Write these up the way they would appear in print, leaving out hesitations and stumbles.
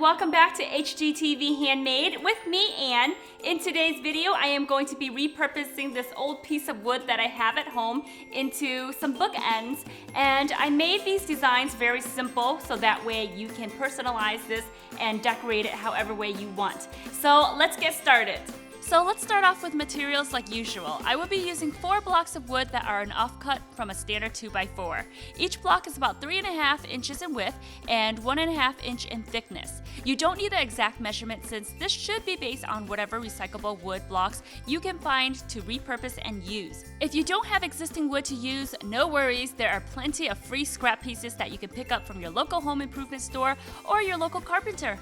welcome back to HGTV Handmade with me, Ann. In today's video, I am going to be repurposing this old piece of wood that I have at home into some bookends. And I made these designs very simple so that way you can personalize this and decorate it however way you want. So let's get started. So let's start off with materials like usual. I will be using 4 blocks of wood that are an offcut from a standard 2x4. Each block is about 3.5 inches in width and 1.5 inch in thickness. You don't need the exact measurement since this should be based on whatever recyclable wood blocks you can find to repurpose and use. If you don't have existing wood to use, no worries, there are plenty of free scrap pieces that you can pick up from your local home improvement store or your local carpenter.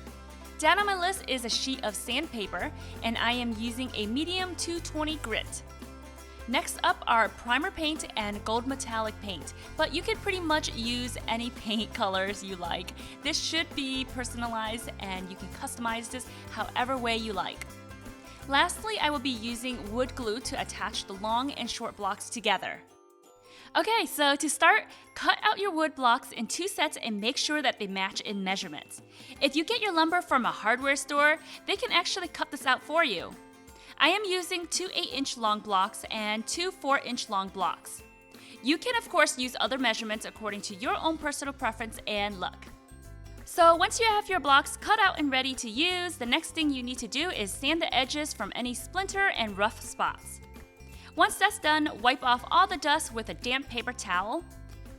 Down on my list is a sheet of sandpaper, and I am using a medium 220 grit. Next up are primer paint and gold metallic paint, but you can pretty much use any paint colors you like. This should be personalized and you can customize this however way you like. Lastly, I will be using wood glue to attach the long and short blocks together. Okay, so to start, cut out your wood blocks in 2 sets and make sure that they match in measurements. If you get your lumber from a hardware store, they can actually cut this out for you. I am using 2 8-inch long blocks and 2 4-inch long blocks. You can of course use other measurements according to your own personal preference and luck. So once you have your blocks cut out and ready to use, the next thing you need to do is sand the edges from any splinter and rough spots. Once that's done, wipe off all the dust with a damp paper towel.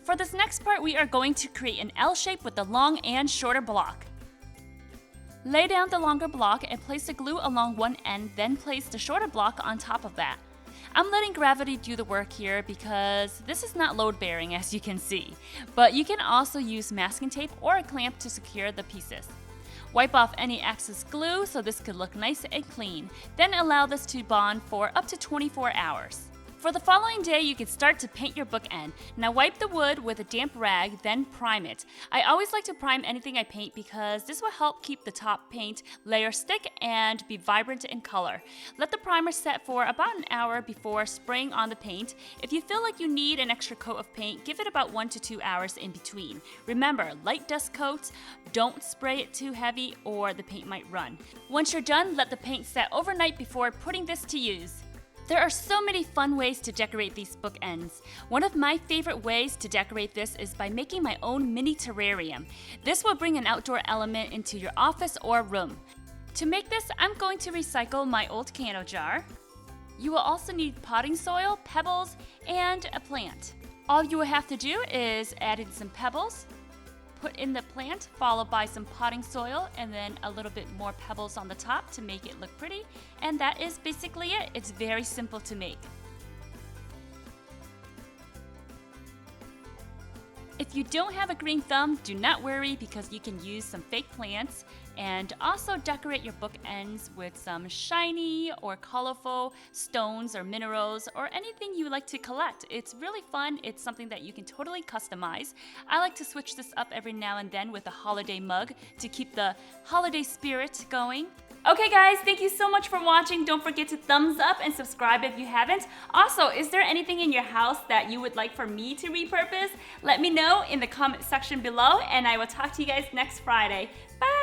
For this next part, we are going to create an L shape with the long and shorter block. Lay down the longer block and place the glue along one end, then place the shorter block on top of that. I'm letting gravity do the work here because this is not load-bearing as you can see, but you can also use masking tape or a clamp to secure the pieces. Wipe off any excess glue so this could look nice and clean. Then allow this to bond for up to 24 hours. For the following day, you can start to paint your bookend. Now wipe the wood with a damp rag, then prime it. I always like to prime anything I paint because this will help keep the top paint layer stick and be vibrant in color. Let the primer set for about an hour before spraying on the paint. If you feel like you need an extra coat of paint, give it about 1 to 2 hours in between. Remember, light dust coats, don't spray it too heavy or the paint might run. Once you're done, let the paint set overnight before putting this to use. There are so many fun ways to decorate these bookends. One of my favorite ways to decorate this is by making my own mini terrarium. This will bring an outdoor element into your office or room. To make this, I'm going to recycle my old candle jar. You will also need potting soil, pebbles, and a plant. All you will have to do is add in some pebbles, put in the plant, followed by some potting soil, and then a little bit more pebbles on the top to make it look pretty. And that is basically it. It's very simple to make. If you don't have a green thumb, do not worry because you can use some fake plants and also decorate your bookends with some shiny or colorful stones or minerals or anything you like to collect. It's really fun. It's something that you can totally customize. I like to switch this up every now and then with a holiday mug to keep the holiday spirit going. Okay guys, thank you so much for watching. Don't forget to thumbs up and subscribe if you haven't. Also, is there anything in your house that you would like for me to repurpose? Let me know in the comment section below and I will talk to you guys next Friday. Bye!